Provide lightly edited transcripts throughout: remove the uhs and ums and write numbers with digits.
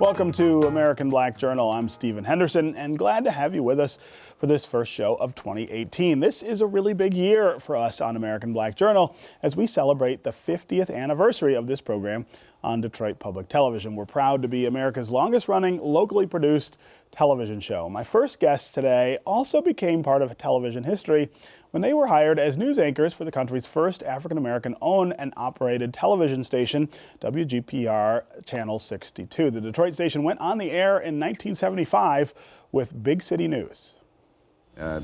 Welcome to American Black Journal. I'm Stephen Henderson and glad to have you with us for this first show of 2018. This is a really big year for us on American Black Journal as we celebrate the 50th anniversary of this program on Detroit Public Television. We're proud to be America's longest running locally produced television show. My first guests today also became part of television history when they were hired as news anchors for the country's first African-American owned and operated television station, WGPR Channel 62. The Detroit station went on the air in 1975 with Big City News.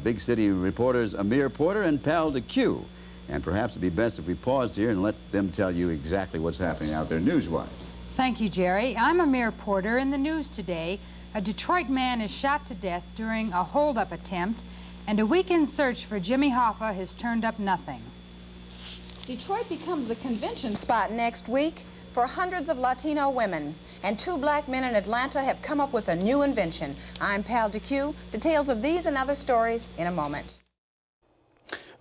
Big City reporters Amyre Porter and Pal DeQ. And perhaps it'd be best if we paused here and let them tell you exactly what's happening out there news-wise. Thank you, Jerry. I'm Amyre Porter. In the news today, a Detroit man is shot to death during a hold-up attempt, and a weekend search for Jimmy Hoffa has turned up nothing. Detroit becomes the convention spot next week for hundreds of Latino women. And two black men in Atlanta have come up with a new invention. I'm Pal DeQ. Details of these and other stories in a moment.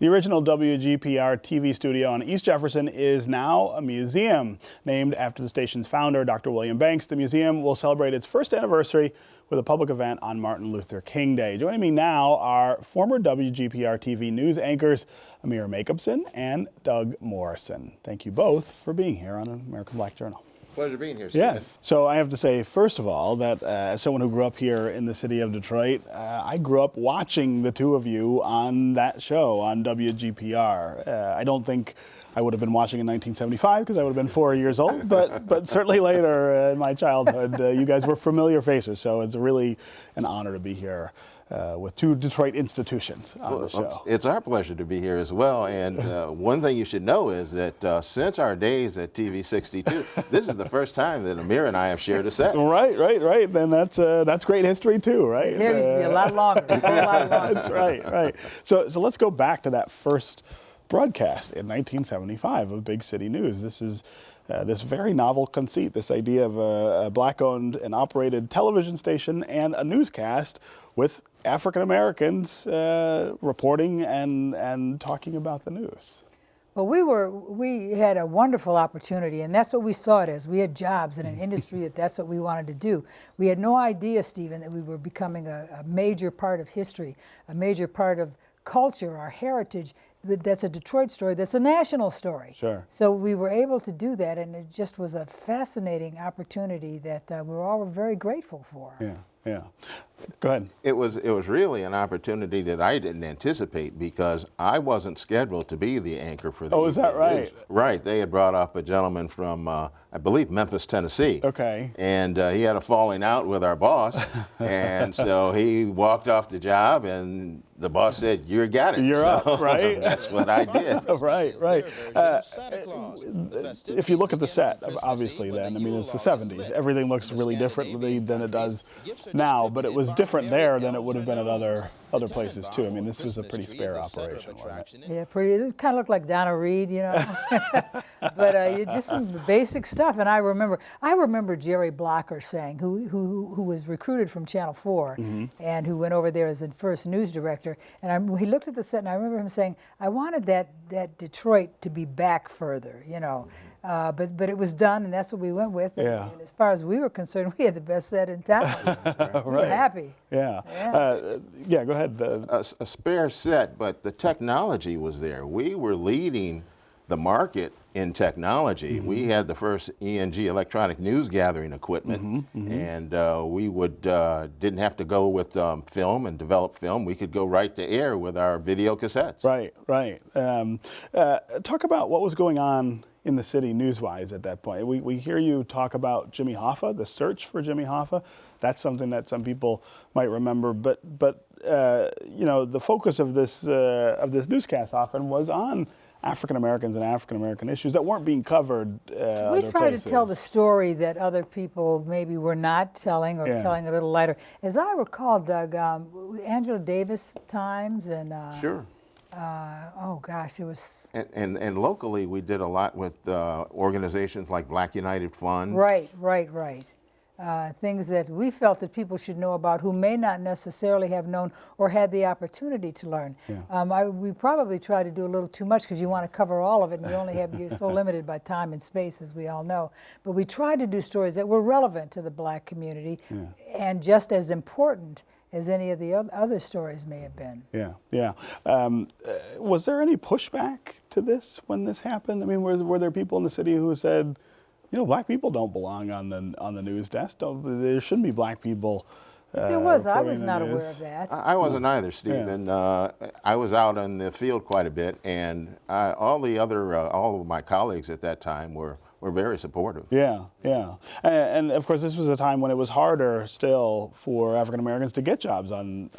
The original WGPR-TV studio on East Jefferson is now a museum. Named after the station's founder, Dr. William Banks, the museum will celebrate its first anniversary with a public event on Martin Luther King Day. Joining me now are former WGPR-TV news anchors Amyre Makupson and Doug Morison. Thank you both for being here on American Black Journal. Pleasure being here, Steve. Yes. So I have to say, first of all, that as someone who grew up here in the city of Detroit, I grew up watching the two of you on that show on WGPR. I don't think I would have been watching in 1975 because I would have been 4 years old, but certainly later in my childhood, you guys were familiar faces. So it's really an honor to be here with two Detroit institutions on the show. It's our pleasure to be here as well. And one thing you should know is that since our days at TV 62, this is the first time that Amyre and I have shared a set. Right. Then that's great history too, right? Here used to be a lot longer. A lot longer. That's right. So let's go back to that first broadcast in 1975 of Big City News. This is this very novel conceit, this idea of a black-owned and operated television station and a newscast with African Americans reporting and talking about the news. Well, we had a wonderful opportunity, and that's what we saw it as. We had jobs in an industry that's what we wanted to do. We had no idea, Stephen, that we were becoming a major part of history, a major part of culture, our heritage. That's a Detroit story, that's a national story. Sure. So we were able to do that, and it just was a fascinating opportunity that we were all very grateful for. Yeah. Go ahead. It was really an opportunity that I didn't anticipate because I wasn't scheduled to be the anchor for the Oh, is that right? News. Right. They had brought up a gentleman from, I believe, Memphis, Tennessee. Okay. And he had a falling out with our boss, and so he walked off the job, and the boss said, "You got it." You're so up, right? That's what I did. Right. If you look at the set, obviously then, I mean, it's the 70s. Everything looks really differently than it does now, but it was different there than it would have been at other places too. I mean, this was a pretty spare operation, wasn't it? Yeah, pretty. It kind of looked like Donna Reed, you know. But just some basic stuff. And I remember Jerry Blocker saying, who was recruited from Channel 4 and who went over there as the first news director. And he looked at the set, and I remember him saying, "I wanted that Detroit to be back further, you know." But it was done, and that's what we went with. Yeah. And as far as we were concerned, we had the best set in town. We were happy. Yeah. Go ahead. A spare set, but the technology was there. We were leading the market in technology. We had the first ENG, electronic news gathering equipment, and we didn't have to go with film and develop film. We could go right to air with our video cassettes. Right. Talk about what was going on in the city news-wise at that point. We hear you talk about Jimmy Hoffa, the search for Jimmy Hoffa. That's something that some people might remember, but you know, the focus of this newscast often was on African Americans and African American issues that weren't being covered. We try to tell the story that other people maybe were not telling, or telling a little lighter. As I recall, Doug, Angela Davis Times and Sure. Oh gosh, it was. And locally, we did a lot with organizations like Black United Fund. Right. things that we felt that people should know about who may not necessarily have known or had the opportunity to learn. Yeah. We probably try to do a little too much because you want to cover all of it, and you're so limited by time and space, as we all know. But we tried to do stories that were relevant to the Black community and just as important as any of the other stories may have been. Yeah, yeah. Was there any pushback to this when this happened? I mean, were there people in the city who said, you know, Black people don't belong on the news desk. There shouldn't be Black people. If there was, I was not aware of that. I wasn't either, Stephen. I was out in the field quite a bit, and all of my colleagues at that time were very supportive. Yeah, yeah. And of course, this was a time when it was harder still for African Americans to get jobs on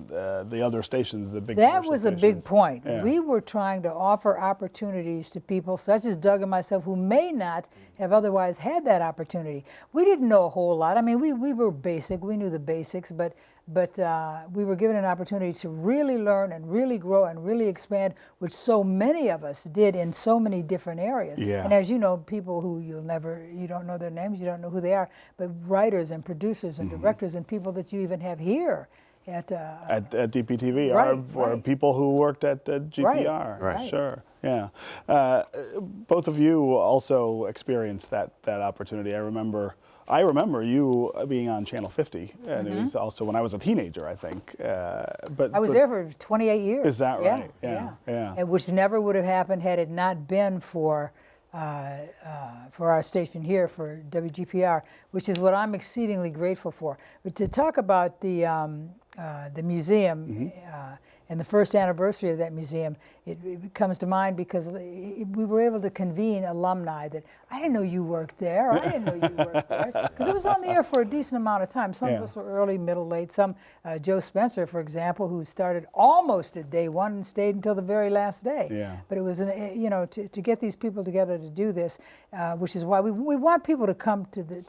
the other stations, the big That was a big point. Yeah. We were trying to offer opportunities to people such as Doug and myself who may not have otherwise had that opportunity. We didn't know a whole lot. I mean, we were basic. We knew the basics, but we were given an opportunity to really learn and really grow and really expand, which so many of us did in so many different areas. Yeah. And as you know, people who you don't know their names, you don't know who they are, but writers and producers and directors and people that you even have here at DPTV right. people who worked at the GPR. Right. Sure. Yeah. Both of you also experienced that opportunity. I remember you being on Channel 50, and it was also when I was a teenager, I think. But I was there for 28 years. Is that right? Yeah. And which never would have happened had it not been for our station here, for WGPR, which is what I'm exceedingly grateful for. But to talk about the museum and the first anniversary of that museum, it comes to mind because we were able to convene alumni that, I didn't know you worked there, or I didn't know you worked there, because it was on the air for a decent amount of time. Some of us were early, middle, late. Some, Joe Spencer, for example, who started almost at day one and stayed until the very last day. Yeah. But it was, to get these people together to do this, which is why we want people to come to the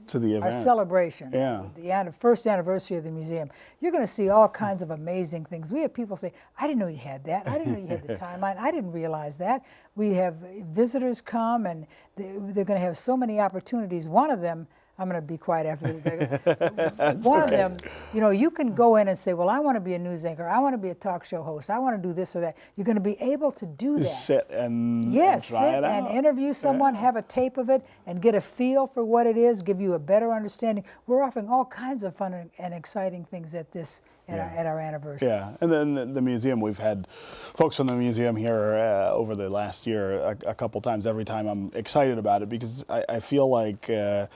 event. Our celebration, Yeah. first anniversary of the museum. You're going to see all kinds of amazing things. We have people say, I didn't know you had that. I didn't know you had the timeline. I didn't realize that. We have visitors come, and they're going to have so many opportunities. One of them, I'm going to be quiet after this. One of them, you can go in and say, well, I want to be a news anchor. I want to be a talk show host. I want to do this or that. You're going to be able to do that. Just sit and Yes, try it and out. interview someone, have a tape of it, and get a feel for what it is, give you a better understanding. We're offering all kinds of fun and exciting things at this at our anniversary. Yeah, and then the museum, we've had folks from the museum here over the last year a couple times. Every time I'm excited about it because I feel like it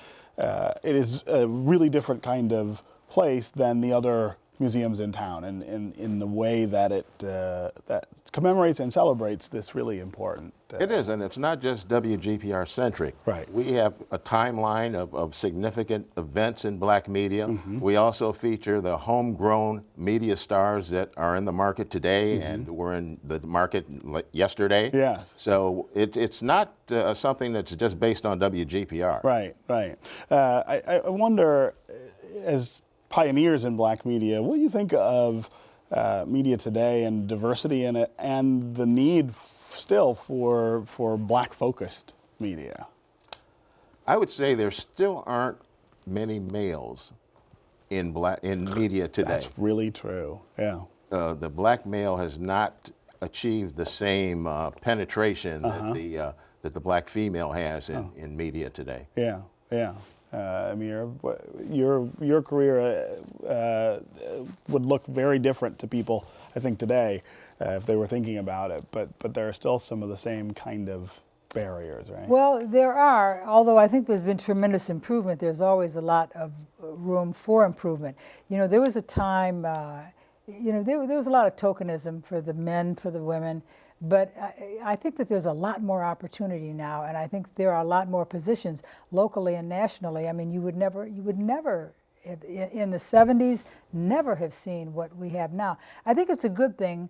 is a really different kind of place than the other museums in town, and in the way that it that commemorates and celebrates this really important. It is, and it's not just WGPR centric. Right. We have a timeline of significant events in Black media. We also feature the homegrown media stars that are in the market today and were in the market yesterday. Yes. So it's not something that's just based on WGPR. Right, right. I wonder, as pioneers in Black media, what do you think of media today and diversity in it, and the need still for Black-focused media? I would say there still aren't many males in media today. That's really true. Yeah. The Black male has not achieved the same penetration that the Black female has in media today. Yeah, yeah. Amyre, your career would look very different to people, I think, today if they were thinking about it. But there are still some of the same kind of barriers, right? Well, there are, although I think there's been tremendous improvement. There's always a lot of room for improvement. There was a time, there was a lot of tokenism for the men, for the women. But I think that there's a lot more opportunity now, and I think there are a lot more positions locally and nationally. I mean, you would never, in the 70s, never have seen what we have now. I think it's a good thing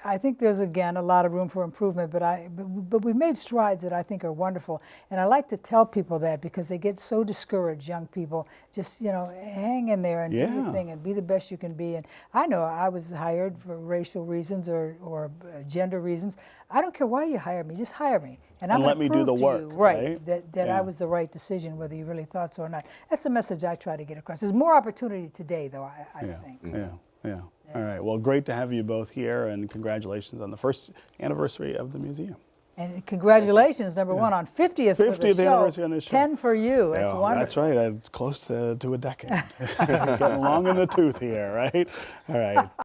I think there's, again, a lot of room for improvement, but we've made strides that I think are wonderful. And I like to tell people that because they get so discouraged, young people. Just, hang in there and do your thing and be the best you can be. And I know I was hired for racial reasons or gender reasons. I don't care why you hire me, just hire me. And I'm let going me to do prove the to work, you, right? that I was the right decision, whether you really thought so or not. That's the message I try to get across. There's more opportunity today, though, I think. Yeah. All right. Well, great to have you both here, and congratulations on the first anniversary of the museum. And congratulations, number one, on 50th for the 50th show. anniversary on this show. 10 for you. That's wonderful. That's right. It's close to a decade. Getting long in the tooth here, right? All right.